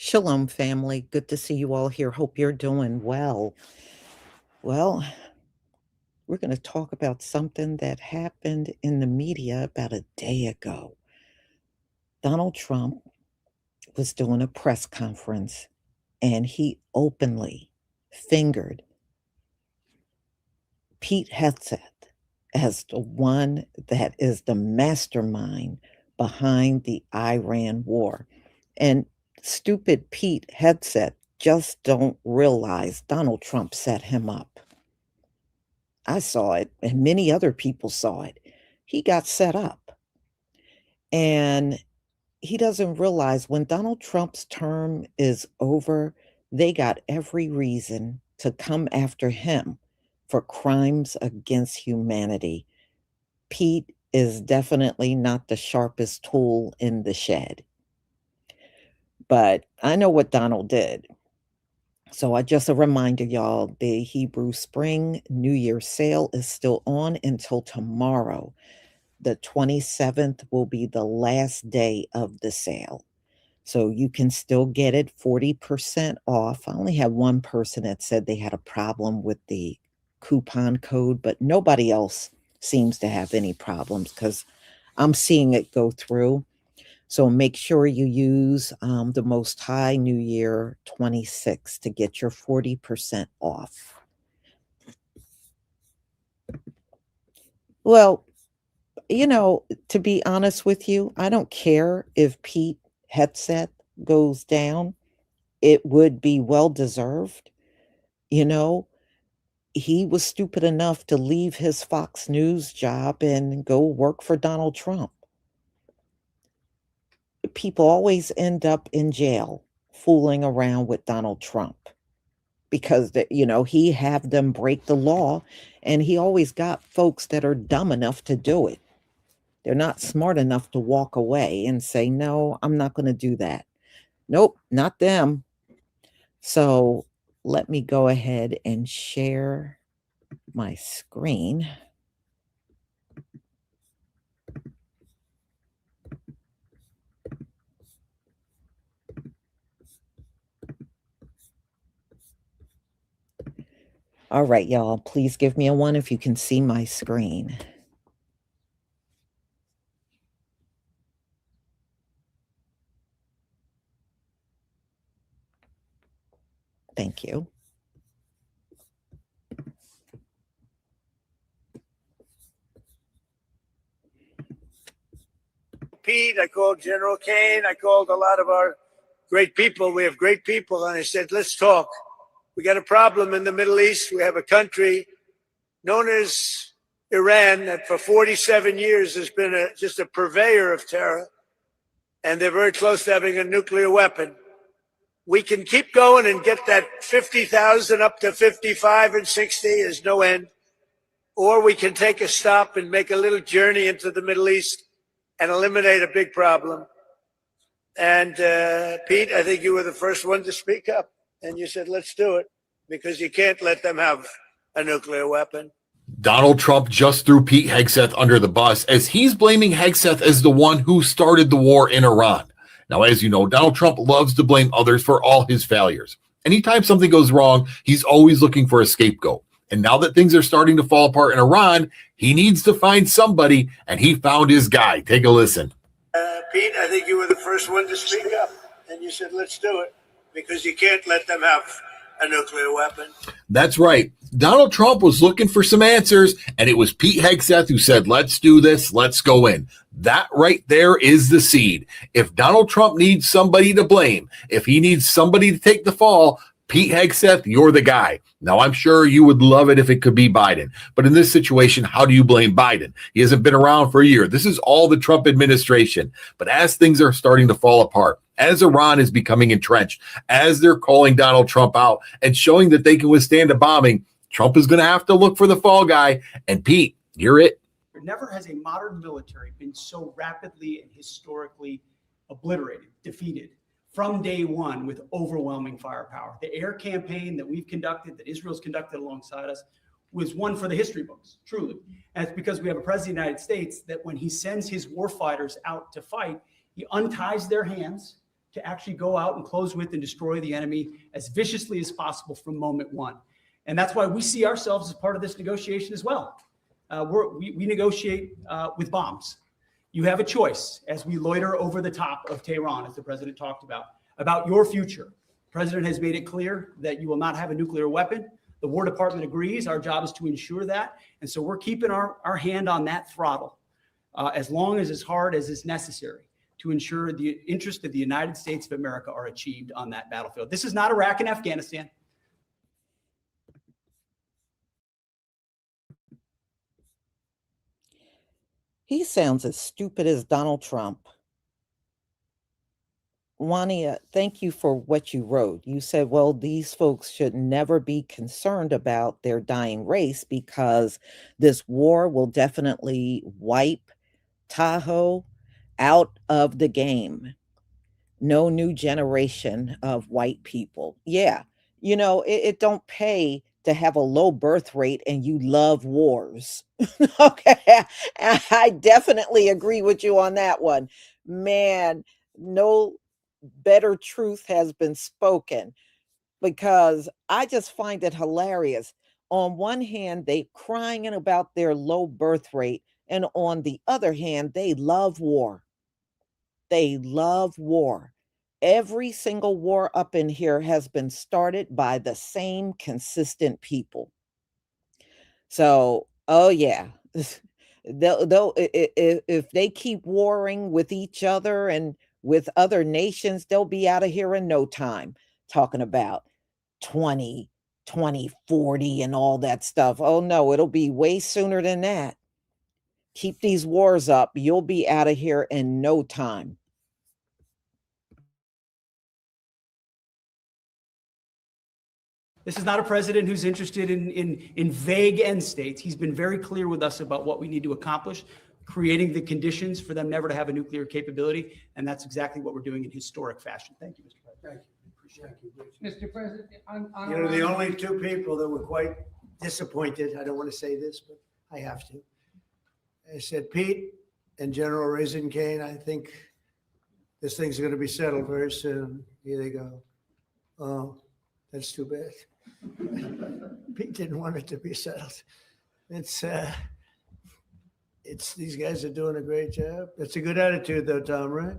Shalom, family. Good to see you all here. Hope you're doing well. Well, we're going to talk about something that happened in the media about a day ago. Donald Trump was doing a press conference and he openly fingered Pete Hegseth as the one that is the mastermind behind the Iran war. And stupid Pete Hegseth just don't realize Donald Trump set him up. I saw it, and many other people saw it. He got set up. And he doesn't realize when Donald Trump's term is over, they got every reason to come after him for crimes against humanity. Pete is definitely not the sharpest tool in the shed. But I know what Donald did. So I just a reminder, y'all, the Hebrew Spring New Year sale is still on until tomorrow. The 27th will be the last day of the sale. So you can still get it 40% off. I only had one person that said they had a problem with the coupon code, but nobody else seems to have any problems because I'm seeing it go through. So make sure you use the Most High New Year 26 to get your 40% off. Well, to be honest with you, I don't care if Pete Hegseth goes down. It would be well deserved. He was stupid enough to leave his Fox News job and go work for Donald Trump. People always end up in jail fooling around with Donald Trump because he have them break the law, and he always got folks that are dumb enough to do it. They're not smart enough to walk away and say, no, I'm not going to do that. Nope, not them. So let me go ahead and share my screen. All right, y'all, please give me a 1 if you can see my screen. Thank you. Pete, I called General Kane, I called a lot of our great people. We have great people. And I said, let's talk. We got a problem in the Middle East. We have a country known as Iran that for 47 years has been just a purveyor of terror. And they're very close to having a nuclear weapon. We can keep going and get that 50,000 up to 55 and 60 is no end. Or we can take a stop and make a little journey into the Middle East and eliminate a big problem. And Pete, I think you were the first one to speak up. And you said, let's do it, because you can't let them have a nuclear weapon. Donald Trump just threw Pete Hegseth under the bus as he's blaming Hegseth as the one who started the war in Iran. Now, as you know, Donald Trump loves to blame others for all his failures. Anytime something goes wrong, he's always looking for a scapegoat. And now that things are starting to fall apart in Iran, he needs to find somebody, and he found his guy. Take a listen. Pete, I think you were the first one to speak up, and you said, let's do it, because you can't let them have a nuclear weapon. That's right. Donald Trump was looking for some answers, and it was Pete Hegseth who said, let's do this, let's go in. That right there is the seed. If Donald Trump needs somebody to blame, if he needs somebody to take the fall, Pete Hegseth, you're the guy. Now, I'm sure you would love it if it could be Biden. But in this situation, how do you blame Biden? He hasn't been around for a year. This is all the Trump administration. But as things are starting to fall apart, as Iran is becoming entrenched, as they're calling Donald Trump out and showing that they can withstand a bombing, Trump is going to have to look for the fall guy. And Pete, you're it. Never has a modern military been so rapidly and historically obliterated, defeated from day one with overwhelming firepower. The air campaign that we've conducted, that Israel's conducted alongside us, was one for the history books, truly. And it's because we have a president of the United States that when he sends his warfighters out to fight, he unties their hands, to actually go out and close with and destroy the enemy as viciously as possible from moment one. And that's why we see ourselves as part of this negotiation as well. We negotiate with bombs. You have a choice as we loiter over the top of Tehran, as the president talked about your future. The president has made it clear that you will not have a nuclear weapon. The War Department agrees. Our job is to ensure that. And so we're keeping our hand on that throttle as long as hard as is necessary to ensure the interests of the United States of America are achieved on that battlefield. This is not Iraq and Afghanistan. He sounds as stupid as Donald Trump. Wania, thank you for what you wrote. You said, well, these folks should never be concerned about their dying race because this war will definitely wipe Tahoe out of the game. No new generation of white people. Yeah, it don't pay to have a low birth rate and you love wars. Okay, I definitely agree with you on that one. Man, no better truth has been spoken, because I just find it hilarious. On one hand, they crying about their low birth rate, and on the other hand, they love war. They love war. Every single war up in here has been started by the same consistent people. So, oh yeah, they'll if they keep warring with each other and with other nations, they'll be out of here in no time, talking about 2040 and all that stuff. Oh no, it'll be way sooner than that. Keep these wars up, you'll be out of here in no time. This is not a president who's interested in vague end states. He's been very clear with us about what we need to accomplish, creating the conditions for them never to have a nuclear capability. And that's exactly what we're doing in historic fashion. Thank you, Mr. President. Thank you. Mr. President, The only two people that were quite disappointed, I don't want to say this, but I have to. I said, Pete and General Raisin Kane, I think this thing's going to be settled very soon. Here they go. Oh, that's too bad. Pete didn't want it to be settled. It's these guys are doing a great job. That's a good attitude, though, Tom, right?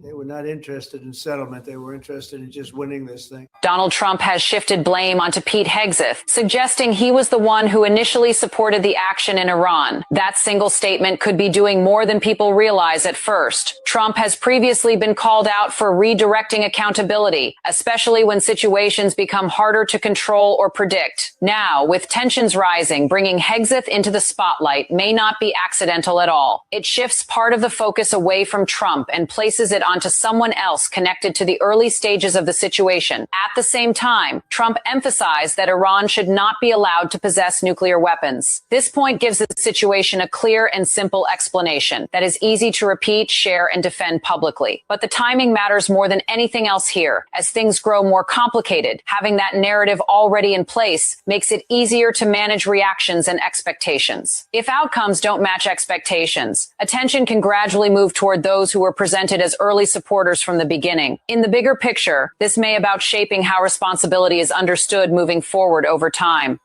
They were not interested in settlement. They were interested in just winning this thing. Donald Trump has shifted blame onto Pete Hegseth, suggesting he was the one who initially supported the action in Iran. That single statement could be doing more than people realize at first. Trump has previously been called out for redirecting accountability, especially when situations become harder to control or predict. Now, with tensions rising, bringing Hegseth into the spotlight may not be accidental at all. It shifts part of the focus away from Trump and places it onto someone else connected to the early stages of the situation. At the same time, Trump emphasized that Iran should not be allowed to possess nuclear weapons. This point gives the situation a clear and simple explanation that is easy to repeat, share, and defend publicly. But the timing matters more than anything else here. As things grow more complicated, having that narrative already in place makes it easier to manage reactions and expectations. If outcomes don't match expectations, attention can gradually move toward those who were presented as early supporters from the beginning. In the bigger picture, this may about shaping how responsibility is understood moving forward over time.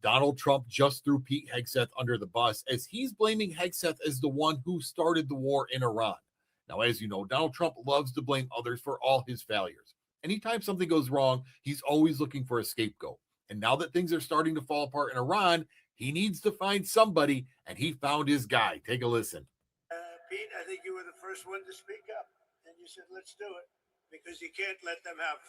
Donald Trump just threw Pete Hegseth under the bus as he's blaming Hegseth as the one who started the war in Iran. Now, as you know, Donald Trump loves to blame others for all his failures. Anytime something goes wrong, he's always looking for a scapegoat. And now that things are starting to fall apart in Iran, he needs to find somebody, and he found his guy. Take a listen. Pete, I think you were the first one to speak up, and you said, let's do it, because you can't let them have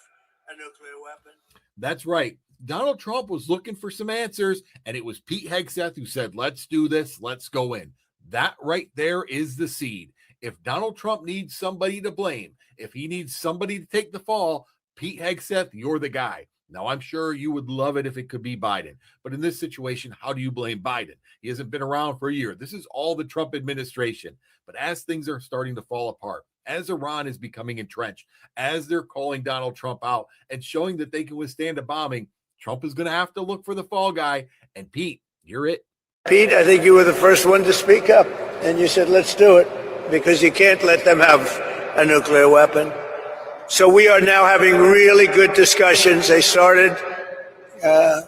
a nuclear weapon. That's right. Donald Trump was looking for some answers, and it was Pete Hegseth who said, let's do this, let's go in. That right there is the seed. If Donald Trump needs somebody to blame, if he needs somebody to take the fall, Pete Hegseth, you're the guy. Now, I'm sure you would love it if it could be Biden. But in this situation, how do you blame Biden? He hasn't been around for a year. This is all the Trump administration. But as things are starting to fall apart, as Iran is becoming entrenched, as they're calling Donald Trump out and showing that they can withstand a bombing, Trump is going to have to look for the fall guy. And Pete, you're it. Pete, I think you were the first one to speak up, and you said, let's do it, because you can't let them have a nuclear weapon. So we are now having really good discussions. They started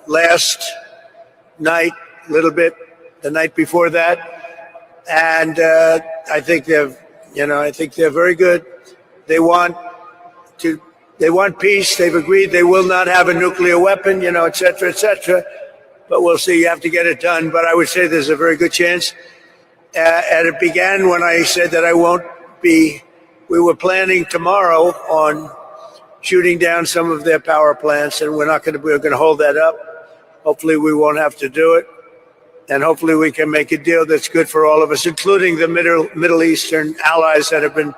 last night, a little bit the night before that, and I think they're very good. They want peace. They've agreed they will not have a nuclear weapon, et cetera, et cetera. But we'll see. You have to get it done. But I would say there's a very good chance. And it began when I said that I won't be. We were planning tomorrow on shooting down some of their power plants, and we're going to hold that up. Hopefully we won't have to do it. And hopefully we can make a deal that's good for all of us, including the Middle Eastern allies that have been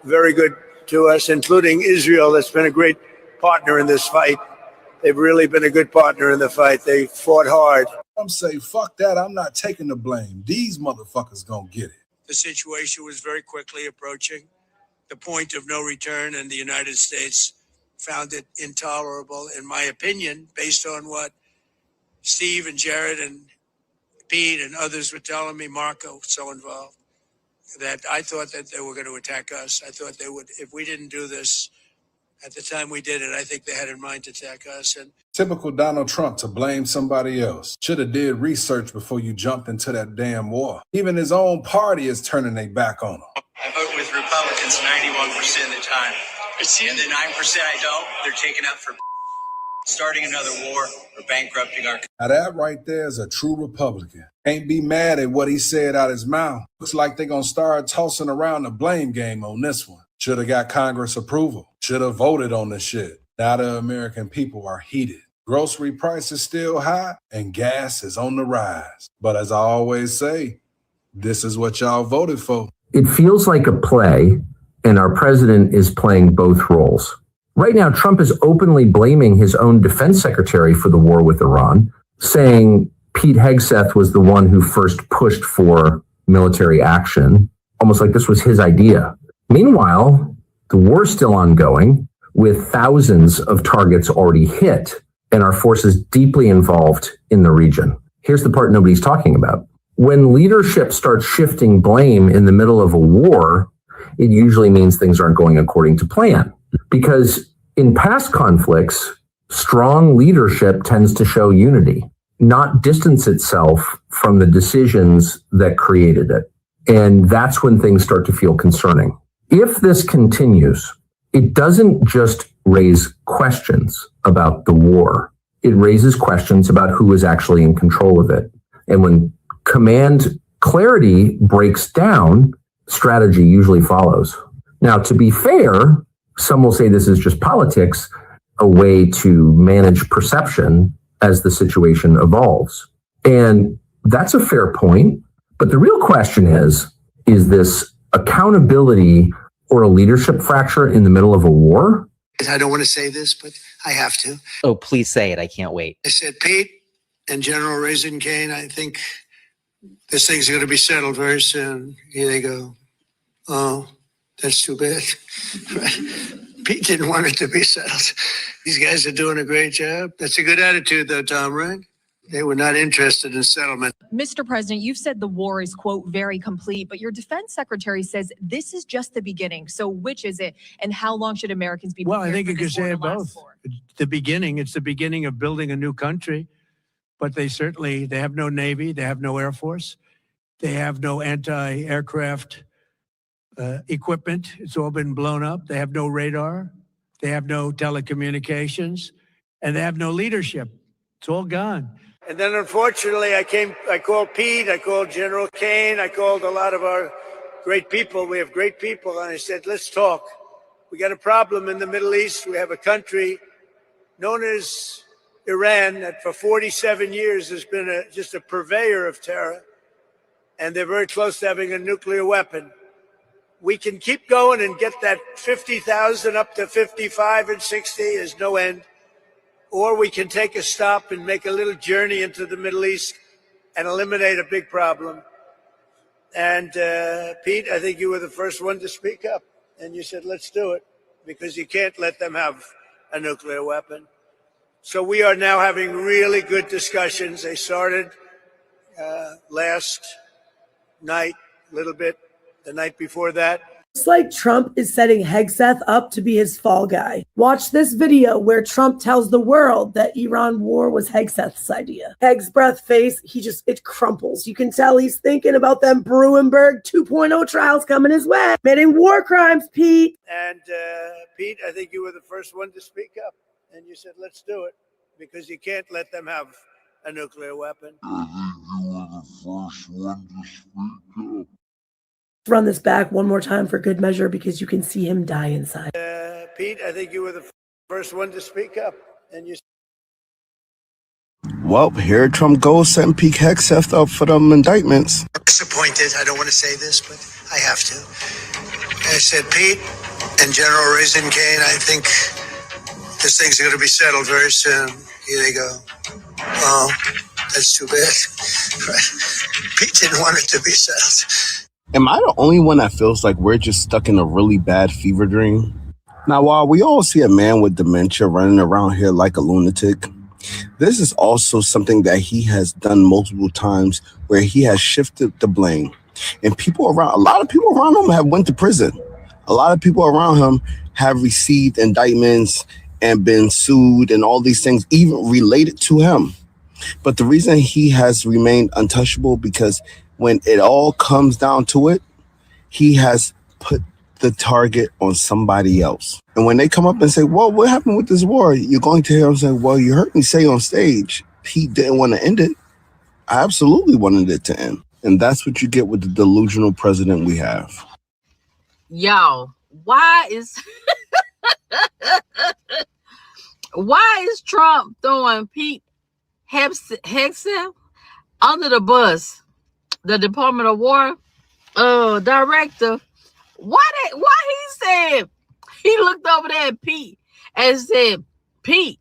very good to us, including Israel, that's been a great partner in this fight. They've really been a good partner in the fight. They fought hard. I'm saying, fuck that. I'm not taking the blame. These motherfuckers gonna get it. The situation was very quickly approaching the point of no return, and the United States found it intolerable, in my opinion, based on what Steve and Jared and Pete and others were telling me, Marco, so involved, that I thought that they were going to attack us. I thought they would, if we didn't do this at the time we did it, I think they had in mind to attack us. And Typical Donald Trump to blame somebody else. Should have did research before you jumped into that damn war. Even his own party is turning their back on him. I vote with Republicans 91% of the time. And the 9% I don't, they're taking up for starting another war or bankrupting our country. Now that right there is a true Republican. Can't be mad at what he said out his mouth. Looks like they're gonna start tossing around the blame game on this one. Should have got Congress approval. Should have voted on this shit. Now the American people are heated. Grocery prices still high and gas is on the rise. But as I always say, this is what y'all voted for. It feels like a play, and our president is playing both roles. Right now, Trump is openly blaming his own defense secretary for the war with Iran, saying Pete Hegseth was the one who first pushed for military action, almost like this was his idea. Meanwhile, the war's still ongoing, with thousands of targets already hit, and our forces deeply involved in the region. Here's the part nobody's talking about. When leadership starts shifting blame in the middle of a war, it usually means things aren't going according to plan. Because in past conflicts, strong leadership tends to show unity, not distance itself from the decisions that created it. And that's when things start to feel concerning. If this continues, it doesn't just raise questions about the war. It raises questions about who is actually in control of it. And when command clarity breaks down, strategy usually follows. Now, to be fair, some will say this is just politics, a way to manage perception as the situation evolves. And that's a fair point. But the real question is this accountability or a leadership fracture in the middle of a war? I don't want to say this, but I have to. Oh, please say it. I can't wait. I said, Pete and General Raisin Kane, I think this thing's going to be settled very soon. Here they go. Oh, that's too bad. Pete didn't want it to be settled. These guys are doing a great job. That's a good attitude, though, Tom, right? They were not interested in settlement. Mr. President, you've said the war is, quote, very complete, but your defense secretary says this is just the beginning. So which is it? And how long should Americans be prepared? Well, I think you could say it both. For? The beginning, it's the beginning of building a new country, but they have no Navy, they have no Air Force, they have no anti-aircraft equipment. It's all been blown up. They have no radar, they have no telecommunications, and they have no leadership. It's all gone. And then, unfortunately, I called Pete, I called General Kane, I called a lot of our great people. We have great people. And I said, let's talk. We got a problem in the Middle East. We have a country known as Iran that for 47 years has been just a purveyor of terror. And they're very close to having a nuclear weapon. We can keep going and get that 50,000 up to 55 and 60. There's no end. Or we can take a stop and make a little journey into the Middle East and eliminate a big problem. And Pete, I think you were the first one to speak up. And you said, let's do it, because you can't let them have a nuclear weapon. So we are now having really good discussions. They started last night, a little bit the night before that. It's like Trump is setting Hegseth up to be his fall guy. Watch this video where Trump tells the world that Iran war was Hegseth's idea. Heg's breath face, it crumples. You can tell he's thinking about them Bruenberg 2.0 trials coming his way. Committing war crimes, Pete. And Pete, I think you were the first one to speak up. And you said, let's do it, because you can't let them have a nuclear weapon. Run this back one more time for good measure because you can see him die inside. Pete, I think you were the first one to speak up. And you. Well, here Trump goes setting Pete Hegseth up for them indictments. Disappointed. I don't want to say this, but I have to. I said, Pete and General Raisin Kane, I think this thing's going to be settled very soon. Here they go. Oh, that's too bad. Pete didn't want it to be settled. Am I the only one that feels like we're just stuck in a really bad fever dream? Now, while we all see a man with dementia running around here like a lunatic, this is also something that he has done multiple times where he has shifted the blame. And a lot of people around him have went to prison. A lot of people around him have received indictments and been sued and all these things, even related to him. But the reason he has remained untouchable, because when it all comes down to it, he has put the target on somebody else. And when they come up and say, well, what happened with this war? You're going to hear him say, well, you heard me say on stage, Pete didn't want to end it. I absolutely wanted it to end. And that's what you get with the delusional president we have. Y'all, why is Trump throwing Pete Hegseth under the bus? The Department of War director. Why he said, he looked over there at Pete and said, Pete,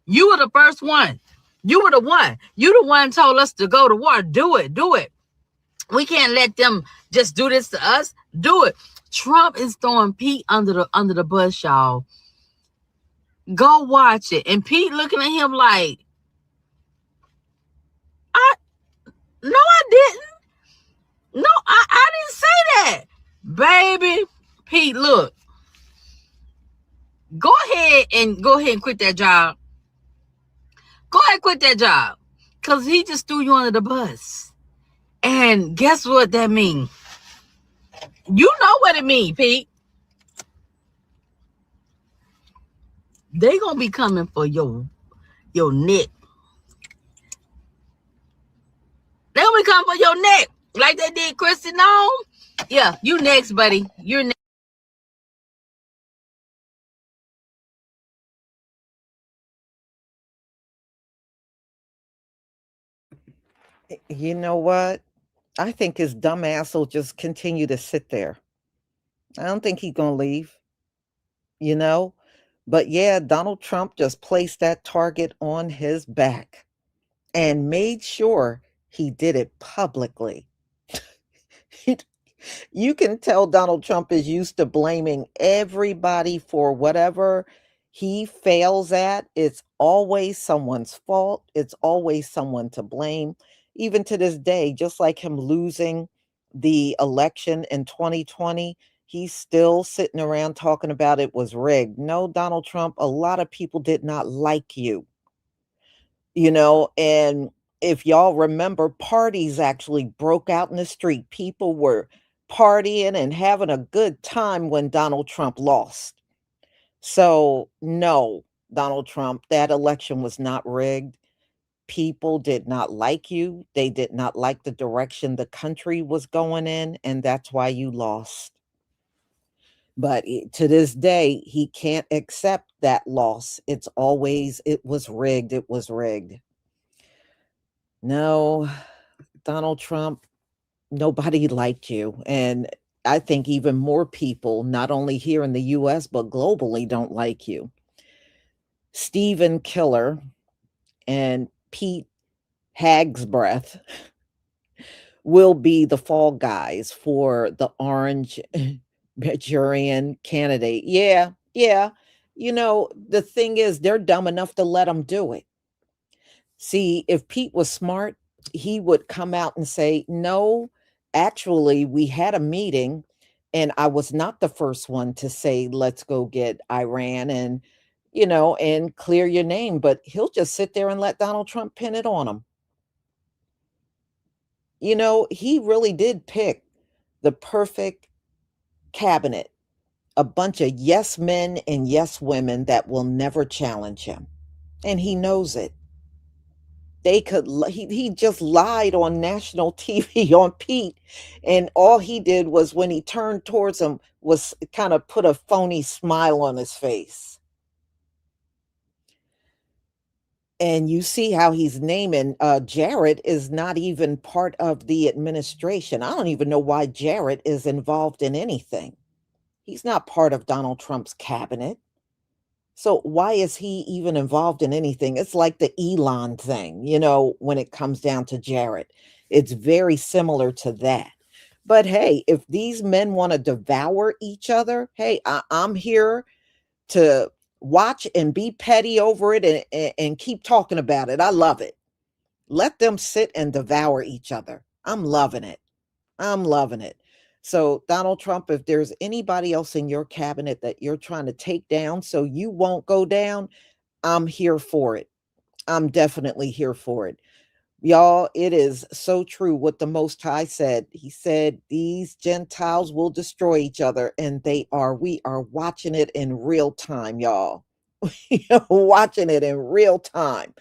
you were the first one. You were the one. You the one told us to go to war. Do it. We can't let them just do this to us. Do it. Trump is throwing Pete under the bus, y'all. Go watch it. And Pete looking at him like, no, I didn't. No, I didn't say that. Baby, Pete, look. Go ahead and quit that job. Go ahead and quit that job. Because he just threw you under the bus. And guess what that means? You know what it means, Pete. They gonna be coming for your neck. They gonna be coming for your neck. Like they did Christy Nome. Yeah, you next, buddy. You're next. You know what? I think his dumb ass will just continue to sit there. I don't think he's going to leave, you know? But yeah, Donald Trump just placed that target on his back and made sure he did it publicly. You can tell Donald Trump is used to blaming everybody for whatever he fails at. It's always someone's fault. It's always someone to blame. Even to this day, just like him losing the election in 2020, he's still sitting around talking about it was rigged. No, Donald Trump, a lot of people did not like you, and if y'all remember, parties actually broke out in the street. People were partying and having a good time when Donald Trump lost. So, no, Donald Trump, that election was not rigged. People did not like you. They did not like the direction the country was going in, and that's why you lost. But to this day, he can't accept that loss. It's always, it was rigged. It was rigged. No, Donald Trump, nobody liked you. And I think even more people, not only here in the US, but globally, don't like you. Stephen Killer and Pete Hegseth will be the fall guys for the orange Manchurian candidate. Yeah. The thing is, they're dumb enough to let them do it. See, if Pete was smart, he would come out and say, no, actually, we had a meeting And I was not the first one to say, let's go get Iran and, you know, and clear your name, but he'll just sit there and let Donald Trump pin it on him. You know, he really did pick the perfect cabinet, a bunch of yes men and yes women that will never challenge him. And he knows it. He just lied on national TV on Pete, and all he did was when he turned towards him was kind of put a phony smile on his face. And you see how he's naming Jared is not even part of the administration. I don't even know why Jared is involved in anything. He's not part of Donald Trump's cabinet. So why is he even involved in anything? It's like the Elon thing, you know, when it comes down to Jared. It's very similar to that. But hey, if these men want to devour each other, hey, I'm here to watch and be petty over it and keep talking about it. I love it. Let them sit and devour each other. I'm loving it. I'm loving it. So, Donald Trump, if there's anybody else in your cabinet that you're trying to take down so you won't go down, I'm here for it. I'm definitely here for it. Y'all, it is so true what the Most High said. He said, these Gentiles will destroy each other, and they are. We are watching it in real time, y'all. Watching it in real time.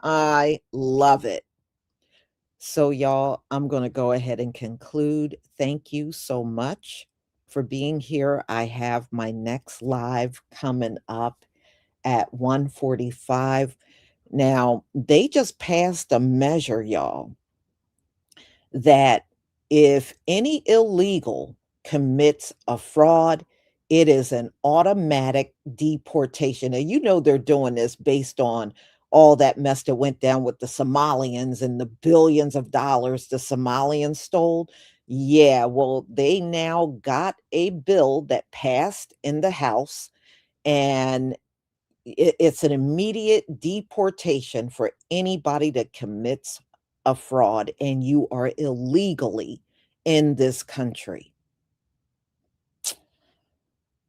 I love it. So, y'all, I'm going to go ahead and conclude. Thank you so much for being here. I have my next live coming up at 1:45. Now, they just passed a measure, y'all, that if any illegal commits a fraud, it is an automatic deportation. And you know they're doing this based on all that mess that went down with the Somalians and the billions of dollars the Somalians stole. Yeah, well, they now got a bill that passed in the House, and it's an immediate deportation for anybody that commits a fraud and you are illegally in this country.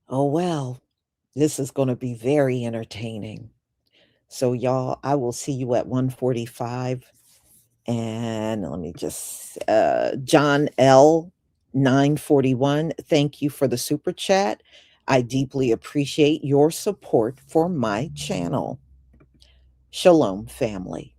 Oh, well, this is going to be very entertaining. So, y'all, I will see you at 1:45. And let me just, John L. 941, thank you for the super chat. I deeply appreciate your support for my channel. Shalom, family.